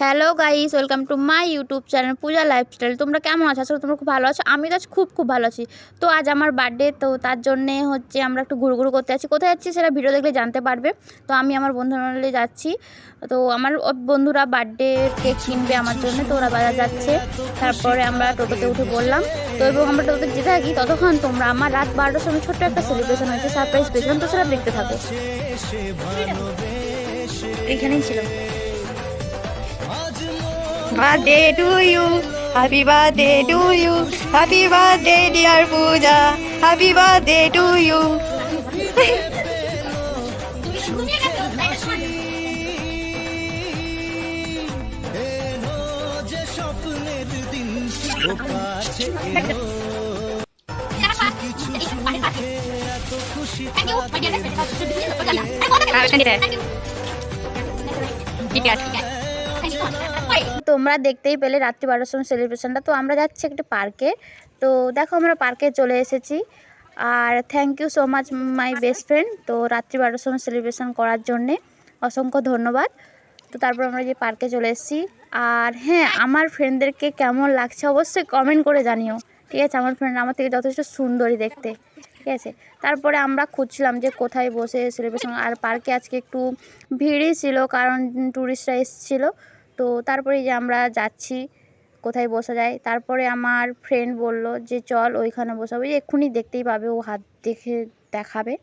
Hello guys, welcome to my YouTube channel Puja lifestyle. তোমরা কেমন আছো? আসলে তোমরা খুব ভালো আছো। আমি তো আজ খুব ভালো আছি। তো আজ আমার বার্থডে, তো তার জন্যে হচ্ছে আমরা একটু ঘুরঘুর করতে যাচ্ছি। কোথায় যাচ্ছি সেটা ভিডিও দেখলে জানতে পারবে। তো আমি আমার বন্ধুরা মিলে যাচ্ছি। তো আমার বন্ধুরা বার্থডে কেক কিনবে আমার জন্য, তো ওরা বাজার যাচ্ছে। তারপরে আমরা টোটোতে উঠে পড়লাম। তো এবং আমরা টোটোতে যেতে থাকি ততক্ষণ তোমরা আমার রাত 12টার সময় ছোট্ট একটা সেলিব্রেশন হয়েছে, সারপ্রাইজ পেয়েছিলাম, তো সেটা দেখতে থাকো। এখানেই ছিল। Birthday to you, happy birthday to you, happy birthday dear Pooja, happy birthday to you. তোমরা দেখতেই পেলে রাত্রি 12টার সময় সেলিব্রেশনটা। তো আমরা যাচ্ছি একটা পার্কে। তো দেখো আমরা পার্কে চলে এসেছি। আর thank you so much my best friend, তো রাত্রি 12টার সময় সেলিব্রেশন করার জন্যে অসংখ্য ধন্যবাদ। তো তারপর আমরা যে পার্কে চলে এসেছি। আর হ্যাঁ, আমার ফ্রেন্ডদেরকে কেমন লাগছে অবশ্যই কমেন্ট করে জানিও, ঠিক আছে? আমার ফ্রেন্ড আমার থেকে যথেষ্ট সুন্দরী দেখতে, ঠিক আছে? তারপরে আমরা খুঁজছিলাম যে কোথায় বসে সেলিব্রেশন। আর পার্কে আজকে একটু ভিড়ই ছিল, কারণ ট্যুরিস্টরা এসেছিলো। তো তারপরে যে আমরা যাচ্ছি কোথায় বসা যায়। তারপরে আমার ফ্রেন্ড বলল যে চল ওইখানে বসাবো, এক্ষুনি দেখতেই পাবে, ও হাত দেখে দেখাবে।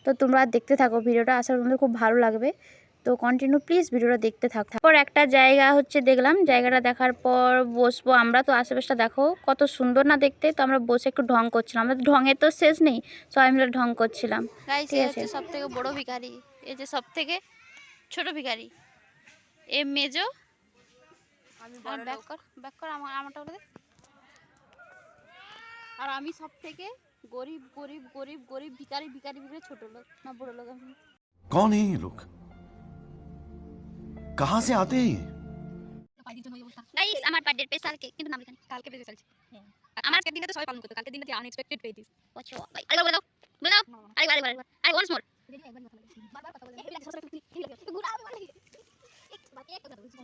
তো তোমরা দেখতে থাকো ভিডিওটা, আশা করি তোমাদের খুব ভালো লাগবে। তো কন্টিনিউ প্লিজ ভিডিওটা দেখতে থাকো। তারপর একটা জায়গা হচ্ছে দেখলাম, জায়গাটা দেখার পর বসবো আমরা। তো আশেপাশটা দেখো কত সুন্দর না দেখতে। তো আমরা বসে একটু ঢং করছিলাম, আমরা ঢঙের তো শেষ নেই, সবাই মিলে ঢং করছিলাম। ঠিক আছে, সব থেকে বড় ভিখারি, এই যে সব থেকে ছোট ভিখারি এ মেজো। আমারটা বলে দে। আর আমি সব থেকে গরিব গরিব গরিব গরিব ভিখারি ভিখারি ভিখারি ছোট লোক না বড় লোক। আমি कौन है ये लोग? कहाँ से आते हैं ये? গাইস, আমার বার্থডে স্পেশাল কেক, কিন্তু নাম লিখা কালকে বেজে চলছে। আমার আজকের দিনটা তো সবাই পালন করতে, কালকের দিনটা আনএক্সপেক্টেড পেয়ে দিস। আচ্ছা ভাই, আরেকবার বলে দাও, বলে দাও, আরেকবার আরে ওয়ান্স মোর। বারবার কথা বলে ঘুরা আমি বলি এক বাকি একটা কথা বলছি।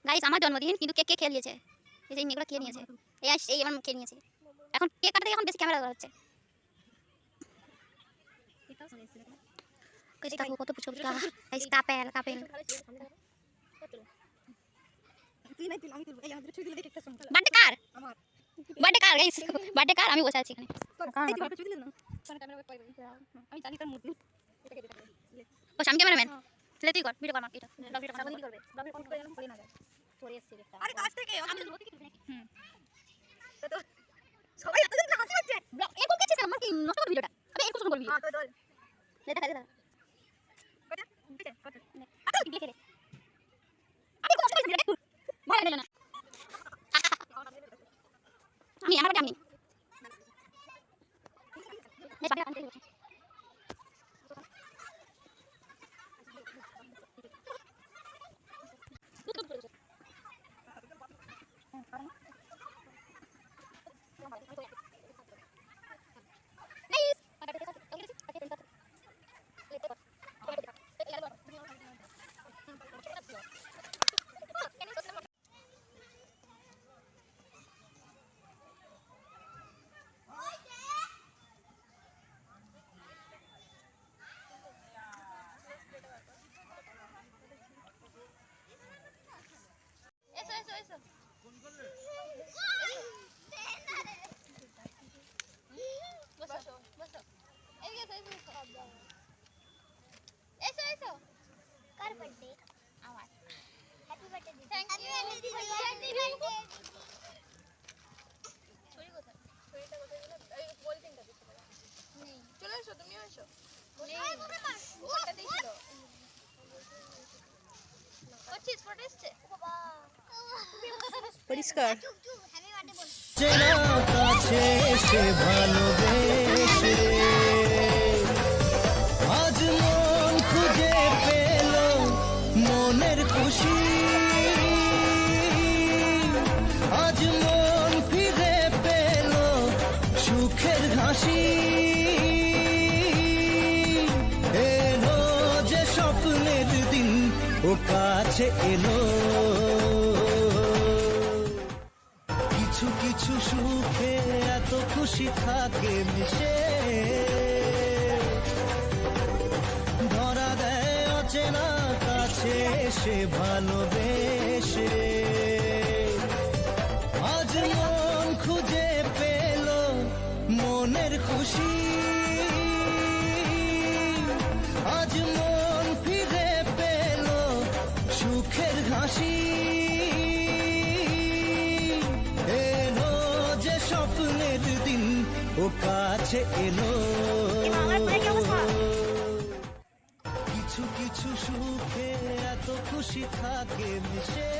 গাইস, আমার জন্মদিন কিন্তু কেক খেয়ে নিয়েছে, এই যে মেয়েগুলো খেয়ে নিয়েছে, এই আমার খেয়ে নিয়েছে। এখন কেক কাটাতে এখন বেশি ক্যামেরা করা হচ্ছে। কত পুচকু গাইস, কাপেল বার্থডে কার? আমার বার্থডে কার গাইস? বার্থডে কার? আমি বসে আছি এখানে। আমি জানি তার মুদি বস, আমি ক্যামেরাম্যান। তাহলে তুই কর, ভিডিও কর। এটা ভিডিও কর, কি করবে? ব্লগে কমেন্ট করে এরকম করে না যায় চলে এসেছে একটা। আরে কাছ থেকে আমি লোকে কি নাকি? তো সবাই এত দিন হাসি হচ্ছে। ব্লগ এরকম কাছে আমার কি নষ্ট কর ভিডিওটা। আবে এরকম শুরু করবি। হ্যাঁ তো দেখা কটা আচ্ছা দেখে রে। আবে কষ্ট করে ভিডিওটা ভালো লাগে না। আমি আমার বাড়ি আমি এই বাড়ি আনতে হচ্ছে। পরিষ্কার কাছে এসে ভালোবেসে আজ মন খুঁজে পেল মনের খুশি, আজ মন ফিরে পেল সুখের হাসি। ও কাছে এলো কিছু কিছু সুখে এত খুশি থাকে মিশে ধরা দেয় অচেনা কাছে এসে ভালোবেসে আজ মন খুঁজে পেল মনের খুশি আজ মন ফিরে পেল সুখের হাসি এলো যে স্বপ্নের দিন ও কাছে এলো কিছু কিছু সুখে এত খুশি থাকে মিশে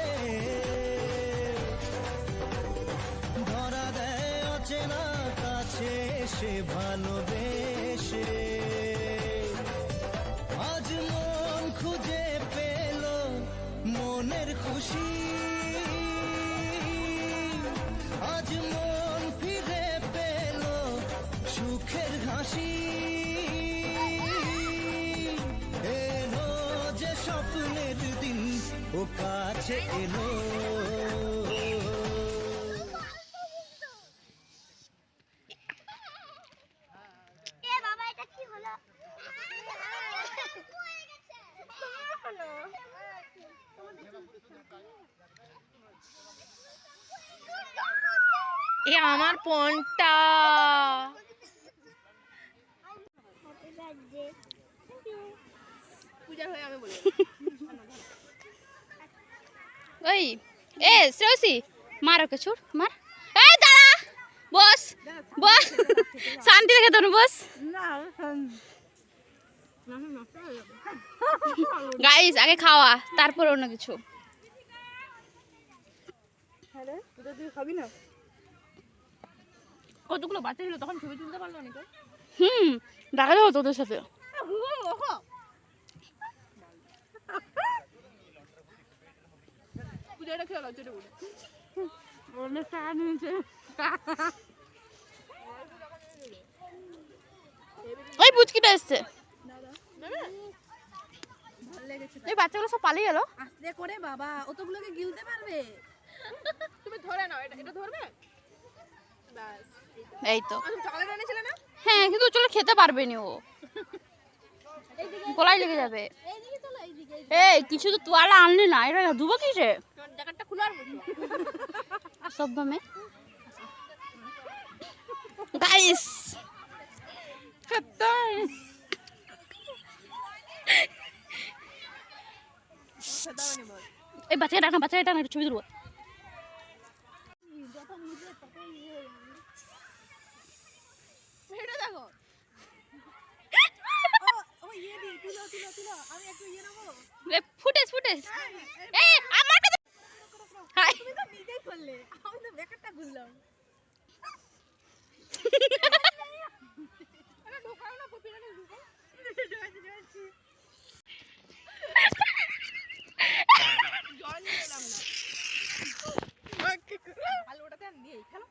ধরা দেয় অচেনা কাছে এসে ভালোবেসে আজ মন খুঁজে পেল মনের খুশি আজ মন ফিরে পেল সুখের হাসি এলো যে স্বপ্নের দিন ও কাছে এলো এ আমার ফোনটা ওই এ শ্রেয়সী মার ওকে ছুট মার এই দাঁড়া বস বস শান্তি রেখে তোর বস গাইস আগে খাওয়া তারপর অন্য কিছু কতগুলো বাচ্চা ছিল তখন ছবি তুলতে পারলো না তো দেখা যাবো তোদের সাথে পূজাটা খেয়ে গেল চেটে বুড়ে অনেক টাকা নিয়েছে ওই পুচকিটা এসছে এই বাচ্চাগুলো সব পালিয়ে গেল আস্তে করে বাবা অতগুলোকে গিলতে পারবে তুমি ধরে নাও এটা ধরবে বাস এই তো চকলেট এনেছিলে না হ্যাঁ কিন্তু চলে খেতে পারবে নি ও গলায় লেগে যাবে এই কিছু তো তোয়ালা আনলি না এটা ধুবো কিসে জ্যাকেটটা খুলে আর বুঝো সব দামে গাইস খতম এই বাচ্চাটা টাকা ছবি তুলবো এটা দেখো ও ইয়ে দি তুলো আমি একটু ইয়ে নেবো ফুটেজ এই আমার কাছে হাই তুমি তো নিজেই করলে আমি তো ব্যাকেটটা খুললাম আরে ঢোকাও না কপিটা ঢোকাও ঢোকাচ্ছি জল নিয়ে এলাম না ভালো ওটাতে আর নেই খেলো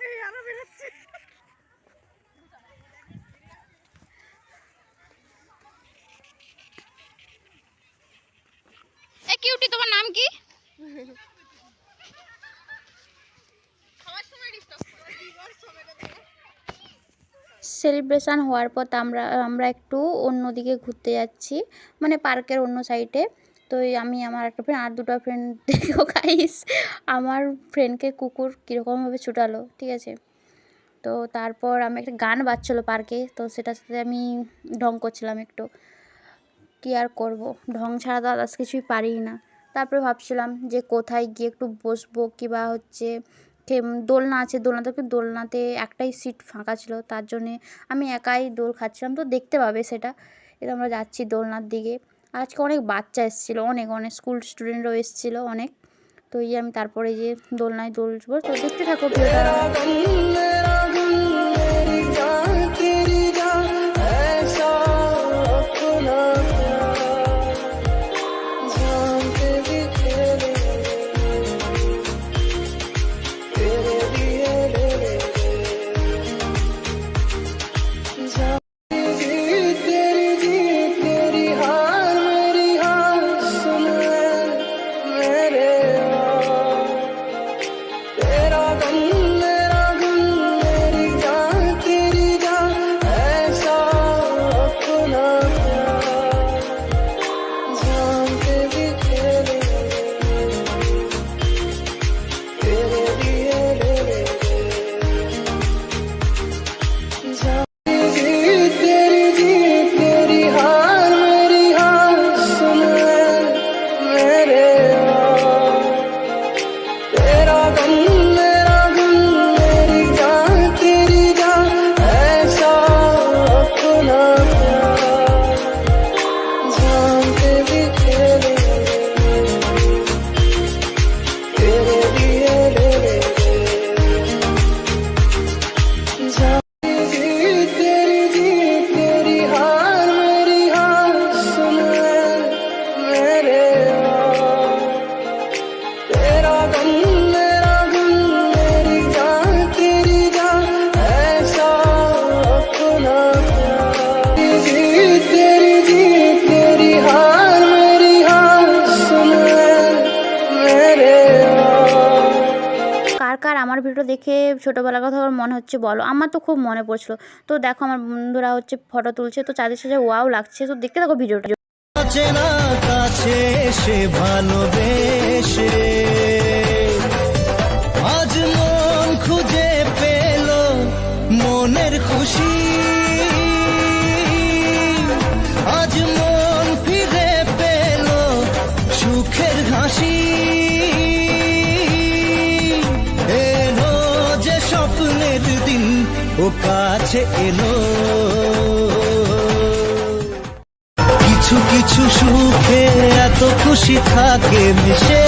এই আরো বেরোচ্ছে এ কিউটি তোমার নাম কি সেলিব্রেশন হওয়ার পর আমরা একটু অন্যদিকে ঘুরতে যাচ্ছি মানে পার্কের অন্য সাইডে তো আমি আমার একটা ফ্রেন্ড আর দুটো ফ্রেন্ড দেখো গাইস আমার ফ্রেন্ডকে কুকুর কীরকমভাবে ছুটালো ঠিক আছে তো তারপর আমি একটা গান বাজছিলো পার্কে তো সেটার সাথে আমি ঢং করছিলাম একটু কী আর করবো ঢং ছাড়া তো আদার্স কিছুই পারি না তারপরে ভাবছিলাম যে কোথায় গিয়ে একটু বসবো কিংবা হচ্ছে দোলনা আছে দোলনাতে একটাই সিট ফাঁকা ছিল তার জন্যে আমি একাই দোল খাচ্ছিলাম তো দেখতে পাবে সেটা এটা আমরা যাচ্ছি দোলনার দিকে আজকে অনেক বাচ্চা এসেছিলো অনেক স্কুল স্টুডেন্টরাও এসেছিলো অনেক তো এই আমি তারপরে যে দোলনায় দোলবো তো দেখতে থাকো तेरी हाथ আমার ভিডিও দেখে ছোটোবেলার কথা ওর মনে হচ্ছে বলো? আমার তো খুব মনে পড়ছিল। তো দেখো আমার বন্ধুরা হচ্ছে ফটো তুলছে, তো চাঁদের সাথে ওয়াও লাগছে। তো দেখতে থাকো ভিডিওটা। চেনা কাছে এসে ভালোবেসে আজ মন খুঁজে পেল মনের খুশি, আজ মন ফিরে পেল সুখের হাসি, এলো যে স্বপ্নের দিন ও কাছে এলো। কিছু কিছু সুখে এত খুশি থাকে মিশে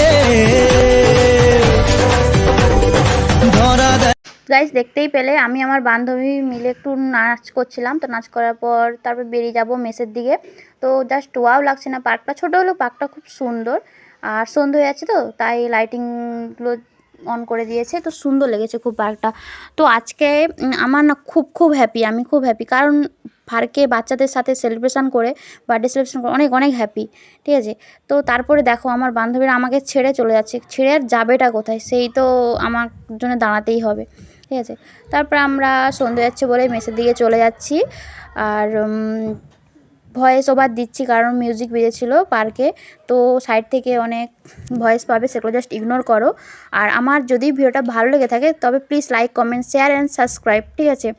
ধরা দেয়। গাইস দেখতেই পেলে আমি আমার বান্ধবী মিলে একটু নাচ করছিলাম। তো নাচ করার পর তারপর বেরিয়ে যাব মেসের দিকে। তো জাস্ট ওয়াও লাগছে না? পার্কটা ছোটো হলেও পার্কটা খুব সুন্দর, আর সন্ধ্যে হয়ে যাচ্ছে তো তাই লাইটিংগুলো অন করে দিয়েছে। তো সুন্দর লেগেছে খুব পার্কটা। তো আজকে আমার না খুব হ্যাপি, আমি খুব হ্যাপি, কারণ পার্কে বাচ্চাদের সাথে সেলিব্রেশন করে, বার্থডে সেলিব্রেশন করে অনেক হ্যাপি, ঠিক আছে। তো তারপরে দেখো আমার বান্ধবীরা আমাকে ছেড়ে চলে যাচ্ছে, ছেড়ে আর যাবেটা কোথায়, সেই তো আমার জন্য দাঁড়াতেই হবে, ঠিক আছে। তারপরে আমরা সন্ধ্যে যাচ্ছে বলে মেসের দিকে চলে যাচ্ছি। আর ভয়েস ওভার দিচ্ছি কারণ মিউজিক বেজেছিল পার্কে, তো সাইড থেকে অনেক ভয়েস পাবে, সেগুলো জাস্ট ইগনোর করো। আর আমার যদি ভিডিওটা ভালো লেগে থাকে তবে please like, comment, share and subscribe, ঠিক আছে।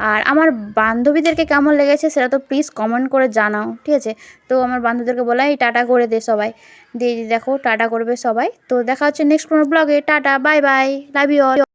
আর আমার বান্ধবীদেরকে কেমন লেগেছে সেটা তো প্লিজ কমেন্ট করে জানাও, ঠিক আছে। তো আমার বান্ধবীদেরকে বলাই টাটা করে দে সবাই, দিয়ে দেখো টাটা করবে সবাই। তো দেখা হচ্ছে নেক্সট কোনো ব্লগে। Tata, bye bye, love you all.